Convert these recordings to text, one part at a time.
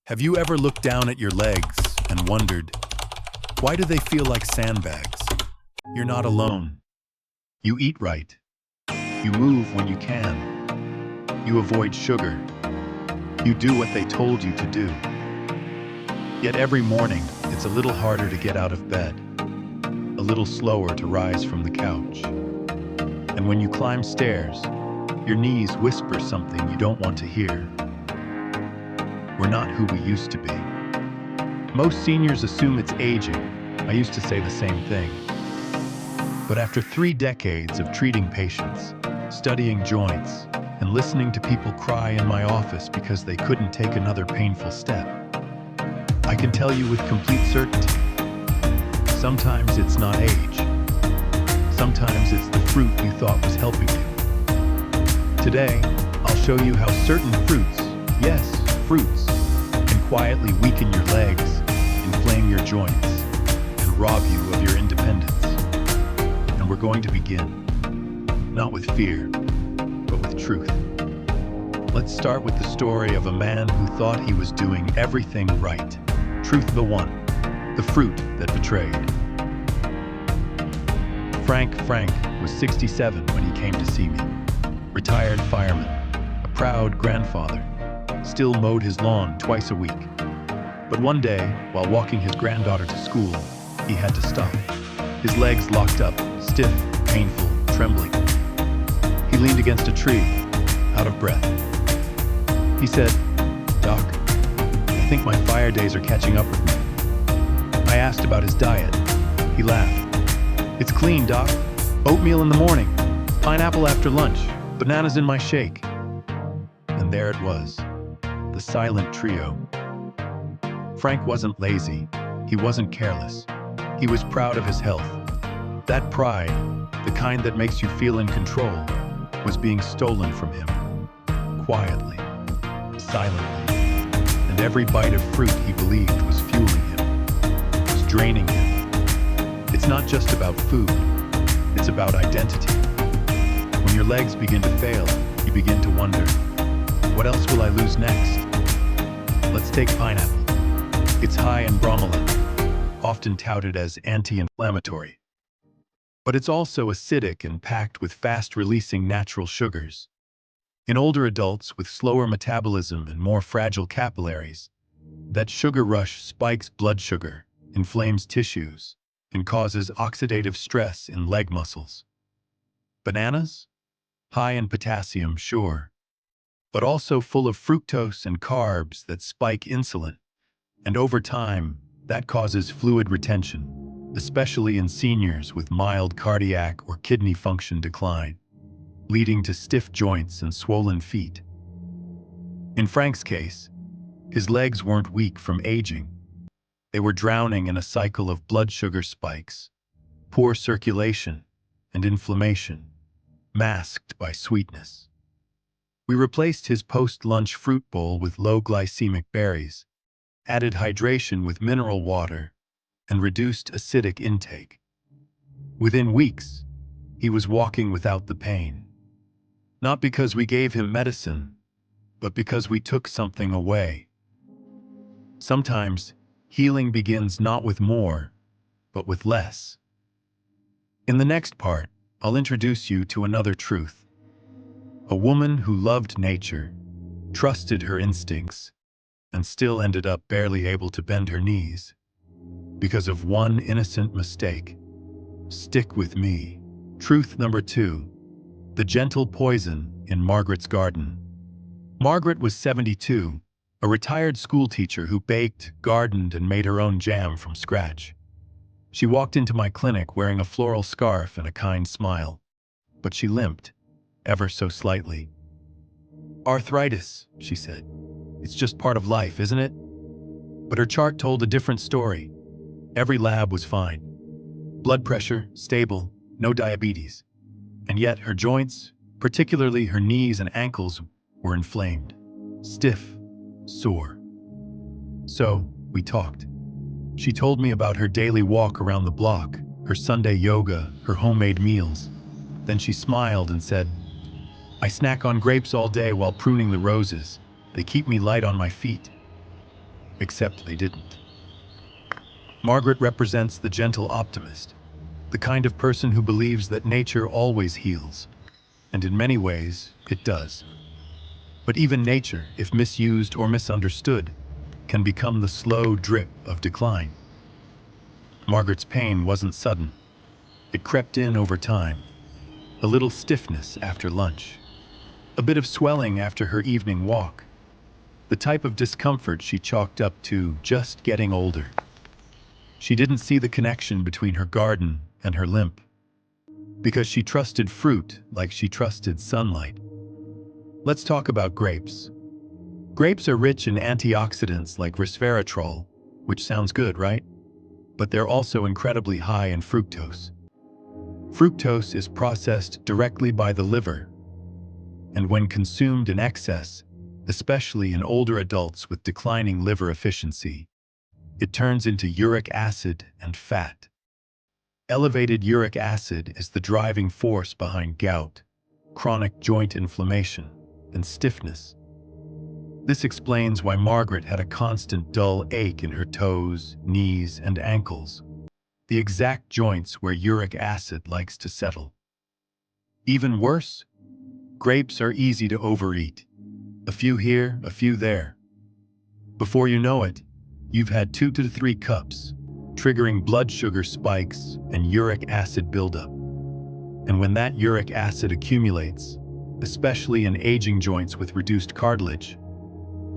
Have you ever looked down at your legs and wondered, why do they feel like sandbags? You're not alone. You eat right. You move when you can. You avoid sugar. You do what they told you to do. Yet every morning, it's a little harder to get out of bed, a little slower to rise from the couch. And when you climb stairs, your knees whisper something you don't want to hear. We're not who we used to be. Most seniors assume it's aging. I used to say the same thing. But after 3 decades of treating patients, studying joints, and listening to people cry in my office because they couldn't take another painful step, I can tell you with complete certainty, sometimes it's not age. Sometimes it's the fruit you thought was helping you. Today, I'll show you how certain fruits, yes, fruits, can quietly weaken your legs, inflame your joints, and rob you of your independence. And we're going to begin, not with fear, but with truth. Let's start with the story of a man who thought he was doing everything right. Truth the one, the fruit that betrayed. Frank was 67 when he came to see me. Retired fireman, a proud grandfather, still mowed his lawn twice a week. But one day, while walking his granddaughter to school, he had to stop. His legs locked up, stiff, painful, trembling. He leaned against a tree, out of breath. He said, "Doc, I think my fire days are catching up with me." I asked about his diet. He laughed. "It's clean, Doc. Oatmeal in the morning, pineapple after lunch, bananas in my shake." And there it was, the silent trio. Frank wasn't lazy. He wasn't careless. He was proud of his health. That pride, the kind that makes you feel in control, was being stolen from him. Quietly, silently. And every bite of fruit he believed was fueling him, was draining him. It's not just about food. It's about identity. When your legs begin to fail, you begin to wonder, what else will I lose next? Let's take pineapple. It's high in bromelain, often touted as anti-inflammatory. But it's also acidic and packed with fast-releasing natural sugars. In older adults with slower metabolism and more fragile capillaries, that sugar rush spikes blood sugar, inflames tissues, and causes oxidative stress in leg muscles. Bananas? High in potassium, sure, but also full of fructose and carbs that spike insulin. And over time, that causes fluid retention, especially in seniors with mild cardiac or kidney function decline, leading to stiff joints and swollen feet. In Frank's case, his legs weren't weak from aging. They were drowning in a cycle of blood sugar spikes, poor circulation, and inflammation, masked by sweetness. We replaced his post-lunch fruit bowl with low-glycemic berries, added hydration with mineral water, and reduced acidic intake. Within weeks, he was walking without the pain. Not because we gave him medicine, but because we took something away. Sometimes, healing begins not with more, but with less. In the next part, I'll introduce you to another truth. A woman who loved nature, trusted her instincts, and still ended up barely able to bend her knees because of one innocent mistake. Stick with me. Truth number 2. The gentle poison in Margaret's garden. Margaret was 72, a retired schoolteacher who baked, gardened, and made her own jam from scratch. She walked into my clinic wearing a floral scarf and a kind smile, but she limped, ever so slightly. "Arthritis," she said. "It's just part of life, isn't it?" But her chart told a different story. Every lab was fine. Blood pressure, stable, no diabetes. And yet her joints, particularly her knees and ankles, were inflamed, stiff, sore. So, we talked. She told me about her daily walk around the block, her Sunday yoga, her homemade meals. Then she smiled and said, "I snack on grapes all day while pruning the roses. They keep me light on my feet." except they didn't. Margaret represents the gentle optimist, the kind of person who believes that nature always heals, and in many ways, it does. But even nature, if misused or misunderstood, can become the slow drip of decline. Margaret's pain wasn't sudden. It crept in over time. A little stiffness after lunch. A bit of swelling after her evening walk. The type of discomfort she chalked up to just getting older. She didn't see the connection between her garden and her limp, because she trusted fruit like she trusted sunlight. Let's talk about grapes. Grapes are rich in antioxidants like resveratrol, which sounds good, right? But they're also incredibly high in fructose. Fructose is processed directly by the liver, and when consumed in excess, especially in older adults with declining liver efficiency, it turns into uric acid and fat. Elevated uric acid is the driving force behind gout, chronic joint inflammation, and stiffness. This explains why Margaret had a constant dull ache in her toes, knees, and ankles, the exact joints where uric acid likes to settle. Even worse, grapes are easy to overeat. A few here, a few there. Before you know it, you've had 2 to 3 cups, triggering blood sugar spikes and uric acid buildup. And when that uric acid accumulates, especially in aging joints with reduced cartilage,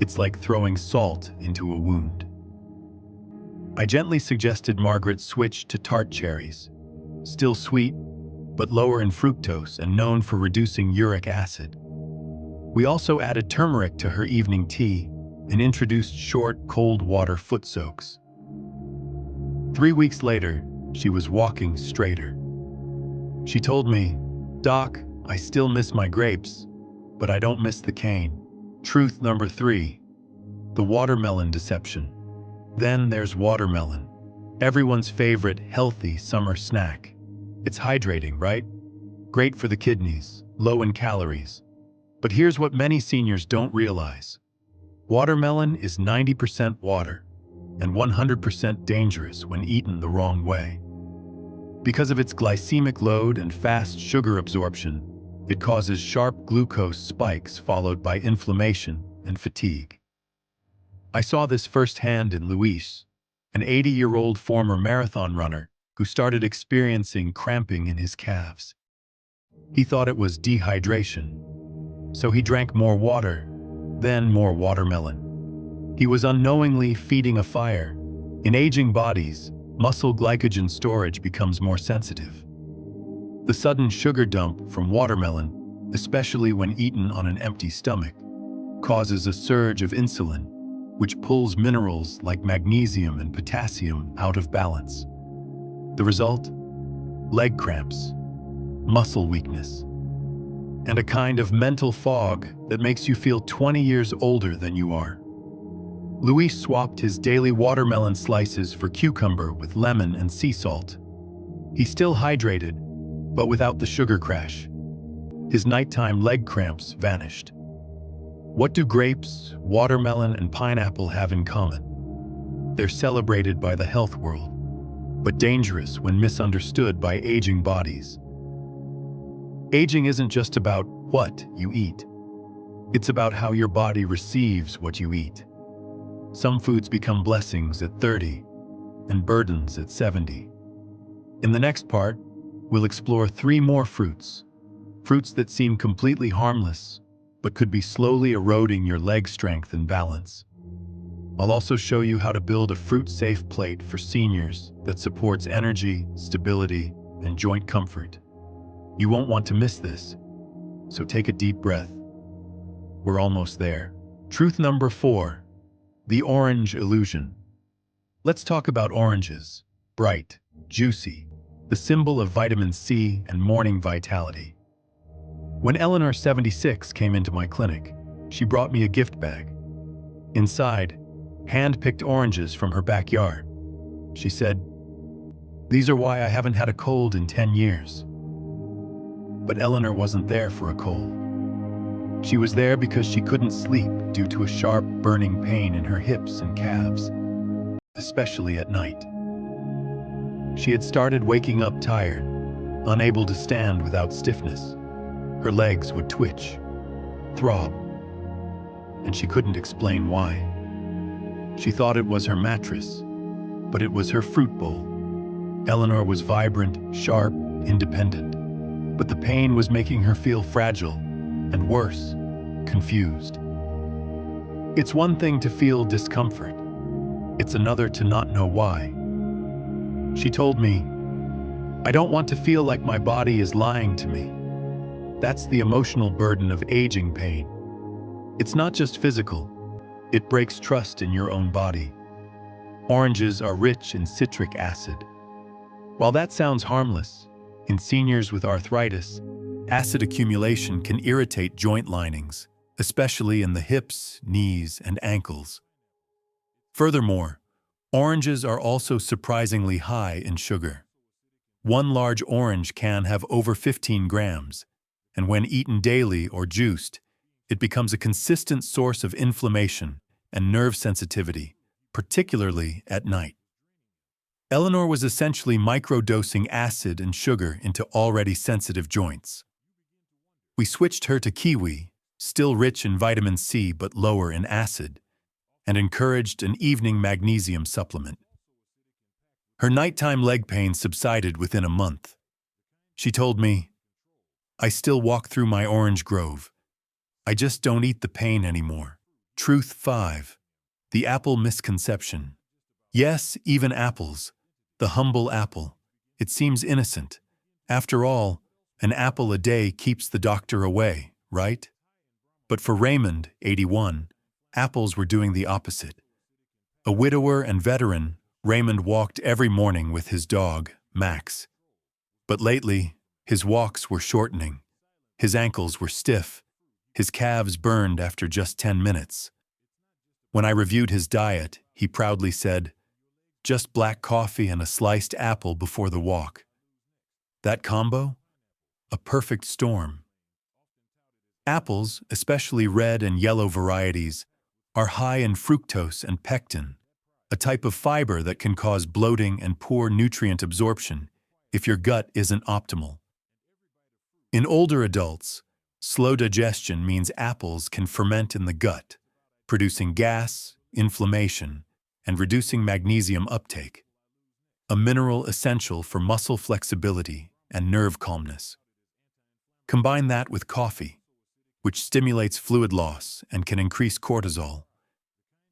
it's like throwing salt into a wound. I gently suggested Margaret switch to tart cherries, still sweet, but lower in fructose and known for reducing uric acid. We also added turmeric to her evening tea and introduced short, cold water foot soaks. 3 weeks later, she was walking straighter. She told me, "Doc, I still miss my grapes, but I don't miss the cane." Truth number 3, the watermelon deception. Then there's watermelon, everyone's favorite healthy summer snack. It's hydrating, right? Great for the kidneys, low in calories. But here's what many seniors don't realize. Watermelon is 90% water and 100% dangerous when eaten the wrong way. Because of its glycemic load and fast sugar absorption, it causes sharp glucose spikes followed by inflammation and fatigue. I saw this firsthand in Luis, an 80-year-old former marathon runner who started experiencing cramping in his calves. He thought it was dehydration, so he drank more water, then more watermelon. He was unknowingly feeding a fire. In aging bodies, muscle glycogen storage becomes more sensitive. The sudden sugar dump from watermelon, especially when eaten on an empty stomach, causes a surge of insulin, which pulls minerals like magnesium and potassium out of balance. The result? Leg cramps, muscle weakness, and a kind of mental fog that makes you feel 20 years older than you are. Luis swapped his daily watermelon slices for cucumber with lemon and sea salt. He still hydrated, but without the sugar crash. His nighttime leg cramps vanished. What do grapes, watermelon, and pineapple have in common? They're celebrated by the health world, but dangerous when misunderstood by aging bodies. Aging isn't just about what you eat. It's about how your body receives what you eat. Some foods become blessings at 30 and burdens at 70. In the next part, we'll explore 3 more fruits. Fruits that seem completely harmless, but could be slowly eroding your leg strength and balance. I'll also show you how to build a fruit-safe plate for seniors that supports energy, stability, and joint comfort. You won't want to miss this, so take a deep breath. We're almost there. Truth number 4, the orange illusion. Let's talk about oranges. Bright, juicy, the symbol of vitamin C and morning vitality. When Eleanor, 76, came into my clinic, she brought me a gift bag. Inside, hand-picked oranges from her backyard. She said, "These are why I haven't had a cold in 10 years. But Eleanor wasn't there for a cold. She was there because she couldn't sleep due to a sharp, burning pain in her hips and calves, especially at night. She had started waking up tired, unable to stand without stiffness. Her legs would twitch, throb, and she couldn't explain why. She thought it was her mattress, but it was her fruit bowl. Eleanor was vibrant, sharp, independent, but the pain was making her feel fragile, and worse, confused. It's one thing to feel discomfort. It's another to not know why. She told me, "I don't want to feel like my body is lying to me." That's the emotional burden of aging pain. It's not just physical. It breaks trust in your own body. Oranges are rich in citric acid. While that sounds harmless, in seniors with arthritis, acid accumulation can irritate joint linings, especially in the hips, knees, and ankles. Furthermore, oranges are also surprisingly high in sugar. One large orange can have over 15 grams, and when eaten daily or juiced, it becomes a consistent source of inflammation and nerve sensitivity, particularly at night. Eleanor was essentially microdosing acid and sugar into already sensitive joints. We switched her to kiwi, still rich in vitamin C but lower in acid, and encouraged an evening magnesium supplement. Her nighttime leg pain subsided within a month. She told me, "I still walk through my orange grove. I just don't eat the pain anymore." Truth 5. The apple misconception. Yes, even apples. The humble apple. It seems innocent. After all, an apple a day keeps the doctor away, right? But for Raymond, 81, apples were doing the opposite. A widower and veteran, Raymond walked every morning with his dog, Max. But lately, his walks were shortening. His ankles were stiff. His calves burned after just 10 minutes. When I reviewed his diet, he proudly said, "Just black coffee and a sliced apple before the walk." That combo? A perfect storm. Apples, especially red and yellow varieties, are high in fructose and pectin, a type of fiber that can cause bloating and poor nutrient absorption if your gut isn't optimal. In older adults, slow digestion means apples can ferment in the gut, producing gas, inflammation, and reducing magnesium uptake, a mineral essential for muscle flexibility and nerve calmness. Combine that with coffee, which stimulates fluid loss and can increase cortisol,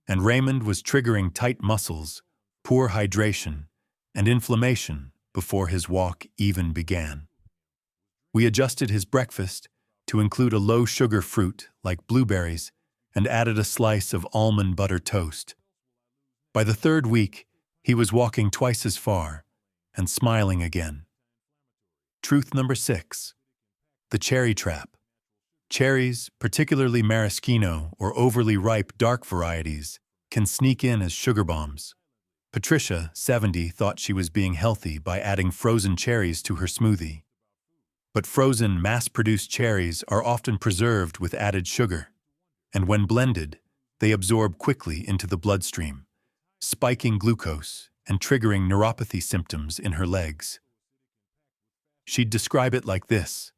and Raymond was triggering tight muscles, poor hydration, and inflammation before his walk even began. We adjusted his breakfast to include a low-sugar fruit like blueberries and added a slice of almond butter toast. By the third week, he was walking twice as far and smiling again. Truth number 6. The cherry trap. Cherries, particularly maraschino or overly ripe dark varieties, can sneak in as sugar bombs. Patricia, 70, thought she was being healthy by adding frozen cherries to her smoothie. But frozen, mass-produced cherries are often preserved with added sugar, and when blended, they absorb quickly into the bloodstream, spiking glucose and triggering neuropathy symptoms in her legs. She'd describe it like this: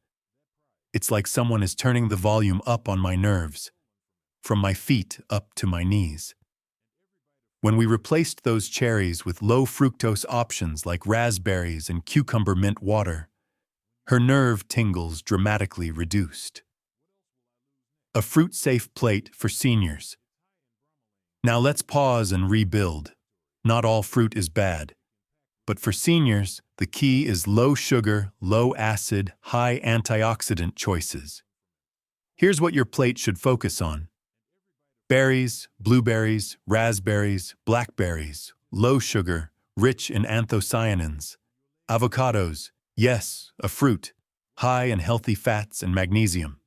"It's like someone is turning the volume up on my nerves, from my feet up to my knees." When we replaced those cherries with low-fructose options like raspberries and cucumber mint water, her nerve tingles dramatically reduced. A fruit-safe plate for seniors. Now let's pause and rebuild. Not all fruit is bad. But for seniors, the key is low sugar, low acid, high antioxidant choices. Here's what your plate should focus on. Berries, blueberries, raspberries, blackberries, low sugar, rich in anthocyanins. Avocados, yes, a fruit, high in healthy fats and magnesium.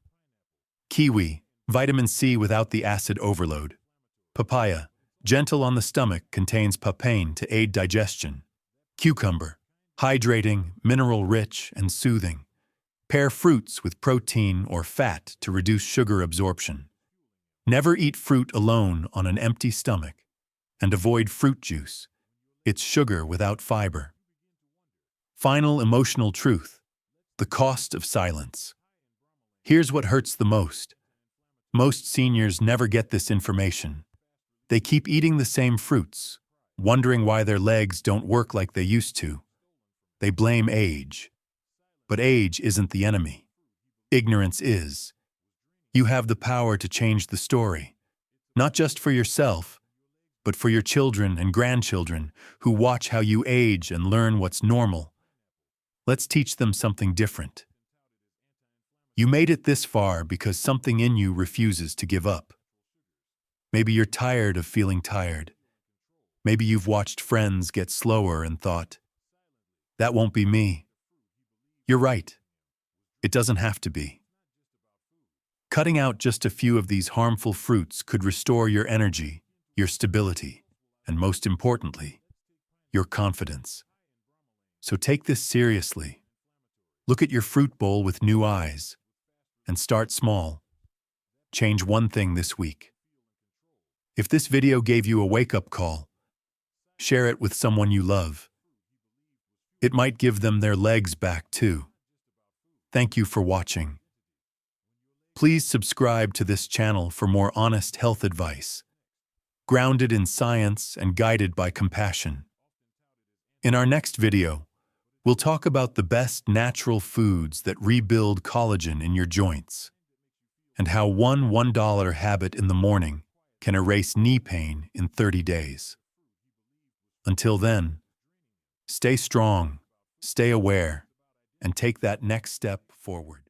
Kiwi, vitamin C without the acid overload. Papaya, gentle on the stomach, contains papain to aid digestion. Cucumber, hydrating, mineral-rich, and soothing. Pair fruits with protein or fat to reduce sugar absorption. Never eat fruit alone on an empty stomach, and avoid fruit juice. It's sugar without fiber. Final emotional truth: the cost of silence. Here's what hurts the most. Most seniors never get this information. They keep eating the same fruits, wondering why their legs don't work like they used to. They blame age. But age isn't the enemy. Ignorance is. You have the power to change the story, not just for yourself, but for your children and grandchildren who watch how you age and learn what's normal. Let's teach them something different. You made it this far because something in you refuses to give up. Maybe you're tired of feeling tired. Maybe you've watched friends get slower and thought, that won't be me. You're right. It doesn't have to be. Cutting out just a few of these harmful fruits could restore your energy, your stability, and most importantly, your confidence. So take this seriously. Look at your fruit bowl with new eyes, and start small. Change one thing this week. If this video gave you a wake-up call, share it with someone you love. It might give them their legs back too. Thank you for watching. Please subscribe to this channel for more honest health advice, grounded in science and guided by compassion. In our next video, we'll talk about the best natural foods that rebuild collagen in your joints, and how one $1 habit in the morning can erase knee pain in 30 days. Until then, stay strong, stay aware, and take that next step forward.